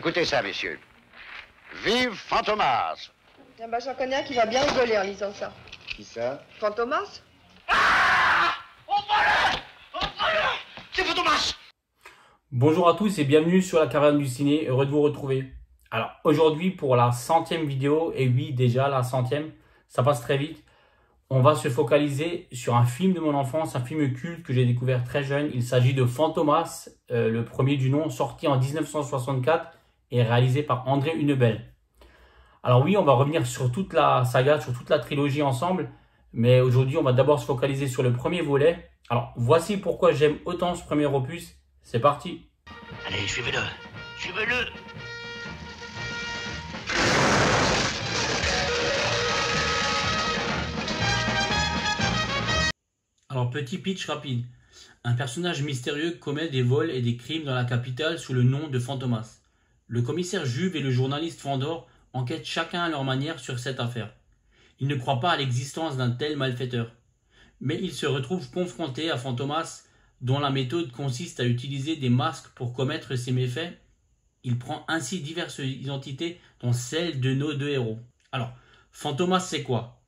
Écoutez ça, messieurs. Vive Fantomas! Ah bah, j'en connais un qui va bien rigoler en lisant ça. Qui ça? Fantomas? Ah! On prend-le! C'est Fantomas! Bonjour à tous et bienvenue sur la Caverne du Ciné, heureux de vous retrouver. Alors aujourd'hui pour la 100e vidéo, et oui déjà la 100e, ça passe très vite, on va se focaliser sur un film de mon enfance, un film culte que j'ai découvert très jeune. Il s'agit de Fantomas, le premier du nom, sorti en 1964 et réalisé par André Hunebelle. Alors oui, on va revenir sur toute la saga, sur toute la trilogie ensemble, mais aujourd'hui on va d'abord se focaliser sur le premier volet. Alors voici pourquoi j'aime autant ce premier opus, c'est parti. Allez, suivez-le! Suivez-le! Alors petit pitch rapide. Un personnage mystérieux commet des vols et des crimes dans la capitale sous le nom de Fantomas. Le commissaire Juve et le journaliste Fandor enquêtent chacun à leur manière sur cette affaire. Ils ne croient pas à l'existence d'un tel malfaiteur. Mais ils se retrouvent confrontés à Fantomas, dont la méthode consiste à utiliser des masques pour commettre ses méfaits. Il prend ainsi diverses identités, dont celle de nos deux héros. Alors, Fantomas c'est quoi?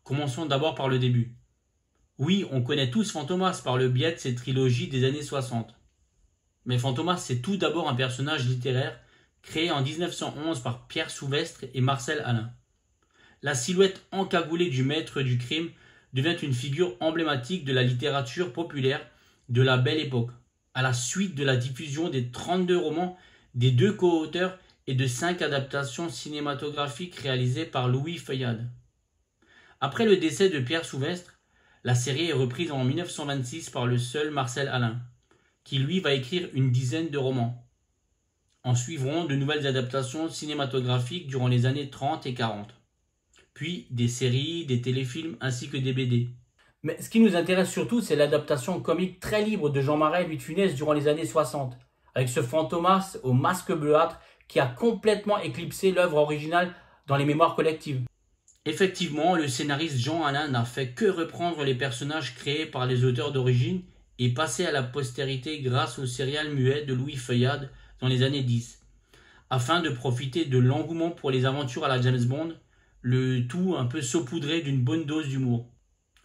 Commençons d'abord par le début. Oui, on connaît tous Fantomas par le biais de ces trilogies des années 60. Mais Fantomas c'est tout d'abord un personnage littéraire créé en 1911 par Pierre Souvestre et Marcel Alain. La silhouette encagoulée du maître du crime devient une figure emblématique de la littérature populaire de la Belle Époque, à la suite de la diffusion des 32 romans des deux co-auteurs et de 5 adaptations cinématographiques réalisées par Louis Feuillade. Après le décès de Pierre Souvestre, la série est reprise en 1926 par le seul Marcel Alain, qui lui va écrire une dizaine de romans. En suivront de nouvelles adaptations cinématographiques durant les années 30 et 40. Puis des séries, des téléfilms ainsi que des BD. Mais ce qui nous intéresse surtout, c'est l'adaptation comique très libre de Jean Marais et Louis de Funès durant les années 60, avec ce Fantomas au masque bleuâtre qui a complètement éclipsé l'œuvre originale dans les mémoires collectives. Effectivement, le scénariste Jean Alain n'a fait que reprendre les personnages créés par les auteurs d'origine et passer à la postérité grâce au serial muet de Louis Feuillade dans les années 10, afin de profiter de l'engouement pour les aventures à la James Bond, le tout un peu saupoudré d'une bonne dose d'humour.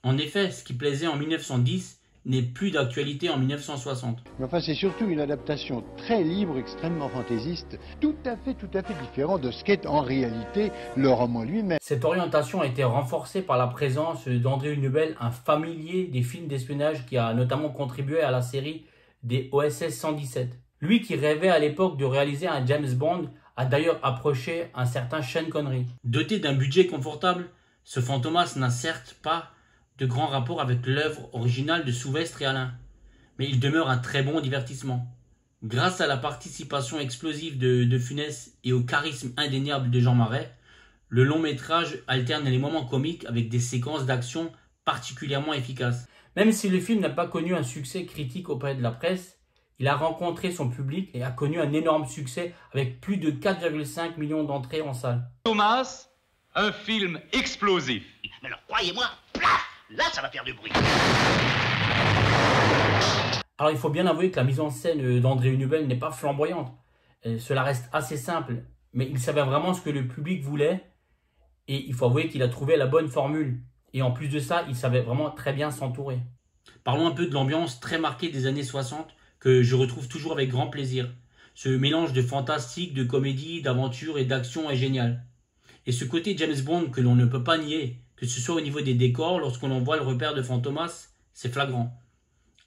En effet, ce qui plaisait en 1910 n'est plus d'actualité en 1960. Mais enfin, c'est surtout une adaptation très libre, extrêmement fantaisiste, tout à fait différent de ce qu'est en réalité le roman lui-même. Cette orientation a été renforcée par la présence d'André Hunebelle, un familier des films d'espionnage qui a notamment contribué à la série des OSS 117. Lui qui rêvait à l'époque de réaliser un James Bond a d'ailleurs approché un certain Sean Connery. Doté d'un budget confortable, ce Fantomas n'a certes pas de grand rapport avec l'œuvre originale de Souvestre et Alain, mais il demeure un très bon divertissement. Grâce à la participation explosive de Funès et au charisme indéniable de Jean Marais, le long métrage alterne les moments comiques avec des séquences d'action particulièrement efficaces. Même si le film n'a pas connu un succès critique auprès de la presse, il a rencontré son public et a connu un énorme succès avec plus de 4,5 millions d'entrées en salle. Thomas, un film explosif. Mais alors, croyez-moi, plaf! Là, ça va faire du bruit. Alors il faut bien avouer que la mise en scène d'André Hunebelle n'est pas flamboyante. Cela reste assez simple, mais il savait vraiment ce que le public voulait et il faut avouer qu'il a trouvé la bonne formule. Et en plus de ça, il savait vraiment très bien s'entourer. Parlons un peu de l'ambiance très marquée des années 60 que je retrouve toujours avec grand plaisir. Ce mélange de fantastique, de comédie, d'aventure et d'action est génial. Et ce côté James Bond que l'on ne peut pas nier, que ce soit au niveau des décors, lorsqu'on en voit le repère de Fantomas, c'est flagrant.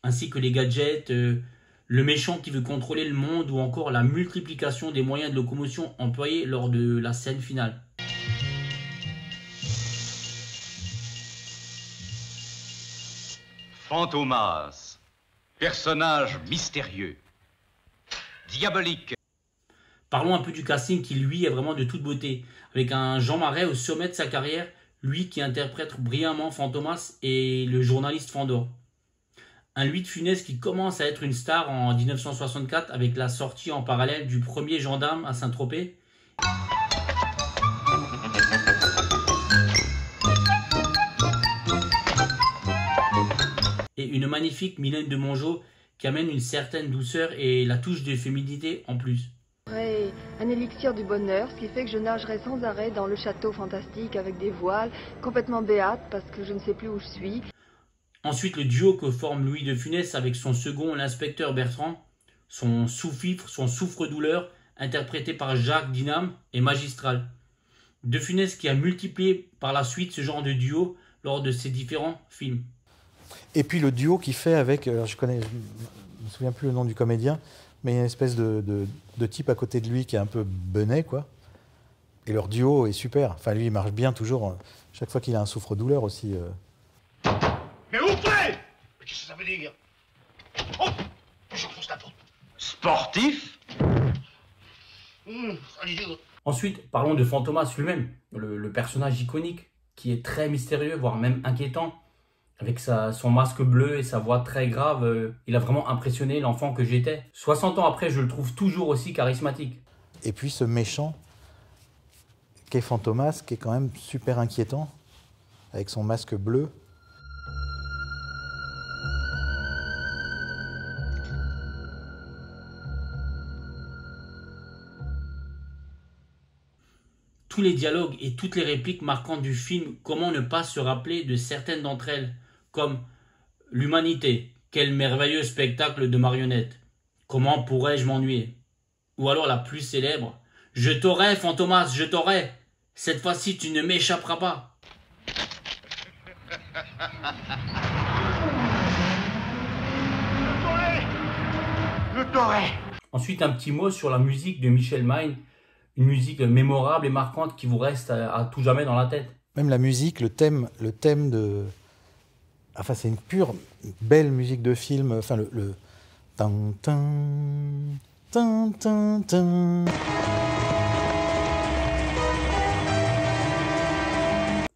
Ainsi que les gadgets, le méchant qui veut contrôler le monde ou encore la multiplication des moyens de locomotion employés lors de la scène finale. Fantomas, personnage mystérieux, diabolique. Parlons un peu du casting qui lui est vraiment de toute beauté, avec un Jean Marais au sommet de sa carrière, lui qui interprète brillamment Fantomas et le journaliste Fandor. Un Louis de Funès qui commence à être une star en 1964 avec la sortie en parallèle du premier Gendarme à Saint-Tropez. Et une magnifique Mylène de Mongeau qui amène une certaine douceur et la touche de féminité en plus. Un élixir du bonheur, ce qui fait que je nagerai sans arrêt dans le château fantastique avec des voiles, complètement béate parce que je ne sais plus où je suis. Ensuite, le duo que forme Louis de Funès avec son second, l'inspecteur Bertrand, son sous-fifre, son souffre-douleur, interprété par Jacques Dinam, est magistral. De Funès qui a multiplié par la suite ce genre de duo lors de ses différents films. Et puis le duo qu'il fait avec, alors je me souviens plus le nom du comédien, mais il y a une espèce de type à côté de lui qui est un peu benet, quoi. Et leur duo est super. Enfin, lui, il marche bien toujours. Chaque fois qu'il a un souffre-douleur aussi. Mais ouvrez! Mais qu'est-ce que ça veut dire? Oh! J'enfonce la porte. Sportif? Allez-y. Ensuite, parlons de Fantomas lui-même, le personnage iconique, qui est très mystérieux, voire même inquiétant. Avec son masque bleu et sa voix très grave, il a vraiment impressionné l'enfant que j'étais. 60 ans après, je le trouve toujours aussi charismatique. Et puis ce méchant, qu'est Fantomas, qui est quand même super inquiétant, avec son masque bleu. Tous les dialogues et toutes les répliques marquantes du film, comment ne pas se rappeler de certaines d'entre elles, comme « L'humanité, quel merveilleux spectacle de marionnettes. Comment pourrais-je m'ennuyer ?» Ou alors la plus célèbre « Je t'aurai, Fantomas, je t'aurai. Cette fois-ci, tu ne m'échapperas pas. » Je t'aurai. Ensuite, un petit mot sur la musique de Michel Maine, une musique mémorable et marquante qui vous reste à tout jamais dans la tête. Même la musique, le thème de... Enfin, c'est une pure belle musique de film. Enfin, le... Tan, tan, tan, tan, tan.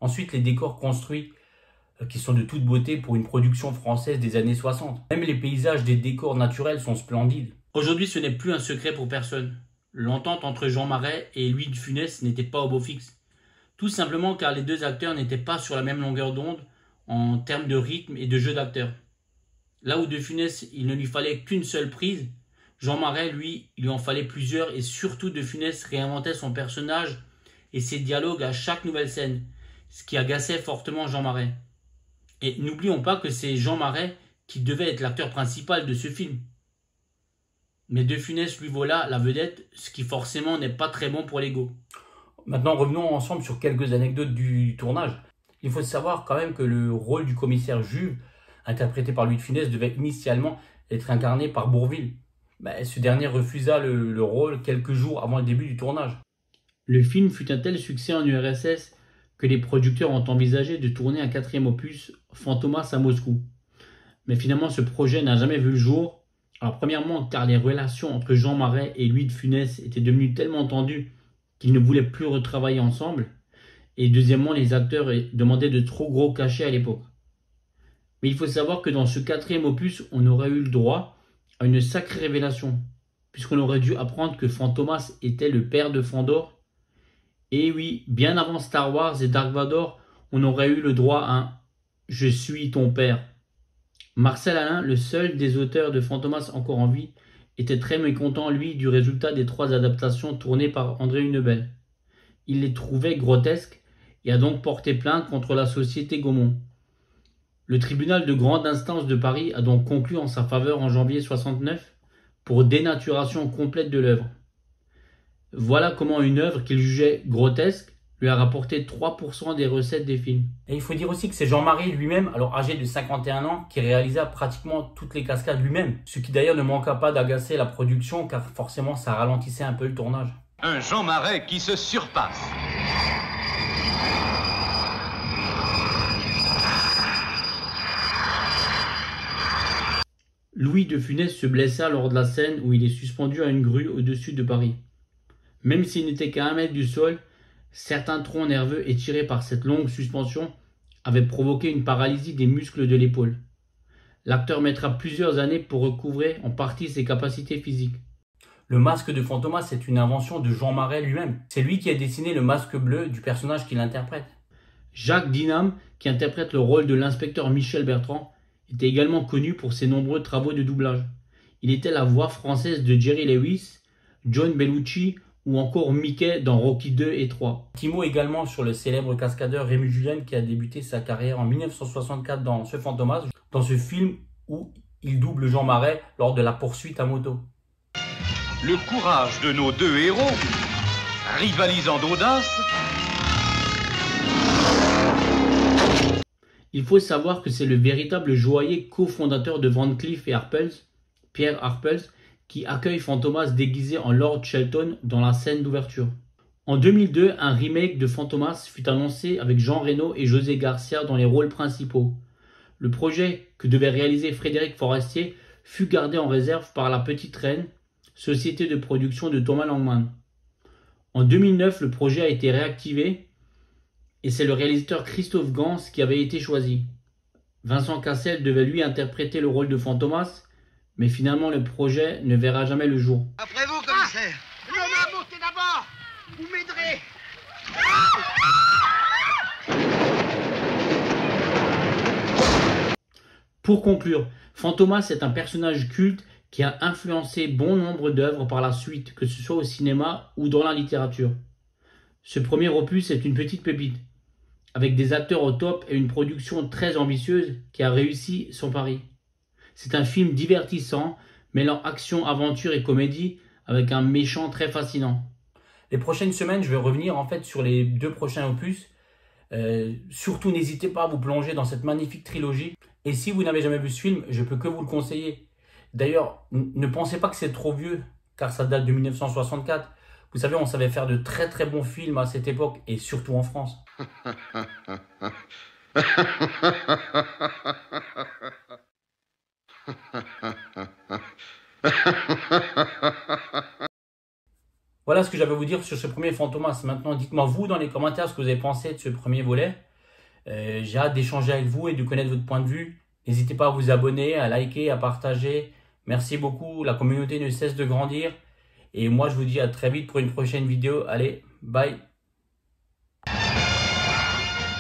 Ensuite, les décors construits qui sont de toute beauté pour une production française des années 60. Même les paysages des décors naturels sont splendides. Aujourd'hui, ce n'est plus un secret pour personne. L'entente entre Jean Marais et Louis de Funès n'était pas au beau fixe. Tout simplement car les deux acteurs n'étaient pas sur la même longueur d'onde en termes de rythme et de jeu d'acteur. Là où de Funès, il ne lui fallait qu'une seule prise, Jean Marais, lui, il lui en fallait plusieurs et surtout de Funès réinventait son personnage et ses dialogues à chaque nouvelle scène, ce qui agaçait fortement Jean Marais. Et n'oublions pas que c'est Jean Marais qui devait être l'acteur principal de ce film. Mais de Funès lui voilà la vedette, ce qui forcément n'est pas très bon pour l'ego. Maintenant revenons ensemble sur quelques anecdotes du tournage. Il faut savoir quand même que le rôle du commissaire Juve, interprété par Louis de Funès, devait initialement être incarné par Bourvil. Mais ce dernier refusa le rôle quelques jours avant le début du tournage. Le film fut un tel succès en URSS que les producteurs ont envisagé de tourner un 4e opus, Fantomas à Moscou. Mais finalement ce projet n'a jamais vu le jour. Alors premièrement car les relations entre Jean Marais et Louis de Funès étaient devenues tellement tendues qu'ils ne voulaient plus retravailler ensemble. Et deuxièmement, les acteurs demandaient de trop gros cachets à l'époque. Mais il faut savoir que dans ce 4e opus, on aurait eu le droit à une sacrée révélation, puisqu'on aurait dû apprendre que Fantomas était le père de Fandor. Et oui, bien avant Star Wars et Dark Vador, on aurait eu le droit à un « Je suis ton père ». Marcel Alain, le seul des auteurs de Fantomas encore en vie, était très mécontent, lui, du résultat des 3 adaptations tournées par André Hunebelle. Il les trouvait grotesques et a donc porté plainte contre la société Gaumont. Le tribunal de grande instance de Paris a donc conclu en sa faveur en janvier 69 pour dénaturation complète de l'œuvre. Voilà comment une œuvre qu'il jugeait grotesque lui a rapporté 3% des recettes des films. Et il faut dire aussi que c'est Jean-Marie lui-même, alors âgé de 51 ans, qui réalisa pratiquement toutes les cascades lui-même. Ce qui d'ailleurs ne manqua pas d'agacer la production car forcément ça ralentissait un peu le tournage. Un Jean Marais qui se surpasse. Louis de Funès se blessa lors de la scène où il est suspendu à une grue au-dessus de Paris. Même s'il n'était qu'à 1 mètre du sol, certains troncs nerveux étirés par cette longue suspension avaient provoqué une paralysie des muscles de l'épaule. L'acteur mettra plusieurs années pour recouvrer en partie ses capacités physiques. Le masque de Fantomas est une invention de Jean Marais lui-même. C'est lui qui a dessiné le masque bleu du personnage qu'il interprète. Jacques Dinam, qui interprète le rôle de l'inspecteur Michel Bertrand, était également connu pour ses nombreux travaux de doublage. Il était la voix française de Jerry Lewis, John Belushi ou encore Mickey dans Rocky 2 et 3. Petit mot également sur le célèbre cascadeur Rémi Julien qui a débuté sa carrière en 1964 dans Ce Fantomas, dans ce film où il double Jean Marais lors de la poursuite à moto. Le courage de nos deux héros, rivalisant d'audace. Il faut savoir que c'est le véritable joaillier cofondateur de Van Cleef & Arpels, Pierre Arpels, qui accueille Fantomas déguisé en Lord Shelton dans la scène d'ouverture. En 2002, un remake de Fantomas fut annoncé avec Jean Reno et José Garcia dans les rôles principaux. Le projet que devait réaliser Frédéric Forestier fut gardé en réserve par La Petite Reine, société de production de Thomas Langman. En 2009, le projet a été réactivé et c'est le réalisateur Christophe Gans qui avait été choisi. Vincent Cassel devait lui interpréter le rôle de Fantomas, mais finalement le projet ne verra jamais le jour. Après vous, commissaire. Le m'a monté d'abord. Vous m'aiderez. Pour conclure, Fantomas est un personnage culte qui a influencé bon nombre d'œuvres par la suite, que ce soit au cinéma ou dans la littérature. Ce premier opus est une petite pépite, avec des acteurs au top et une production très ambitieuse qui a réussi son pari. C'est un film divertissant, mêlant action, aventure et comédie, avec un méchant très fascinant. Les prochaines semaines, je vais revenir en fait sur les 2 prochains opus. Surtout, n'hésitez pas à vous plonger dans cette magnifique trilogie. Et si vous n'avez jamais vu ce film, je peux que vous le conseiller. D'ailleurs, ne pensez pas que c'est trop vieux, car ça date de 1964. Vous savez, on savait faire de très très bons films à cette époque, et surtout en France. Voilà ce que j'avais à vous dire sur ce premier Fantomas. Maintenant, dites-moi vous dans les commentaires ce que vous avez pensé de ce premier volet. J'ai hâte d'échanger avec vous et de connaître votre point de vue. N'hésitez pas à vous abonner, à liker, à partager. Merci beaucoup, la communauté ne cesse de grandir. Et moi, je vous dis à très vite pour une prochaine vidéo. Allez, bye.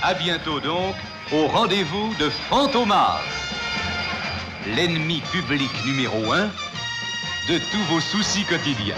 À bientôt donc, au rendez-vous de Fantomas, l'ennemi public numéro 1 de tous vos soucis quotidiens.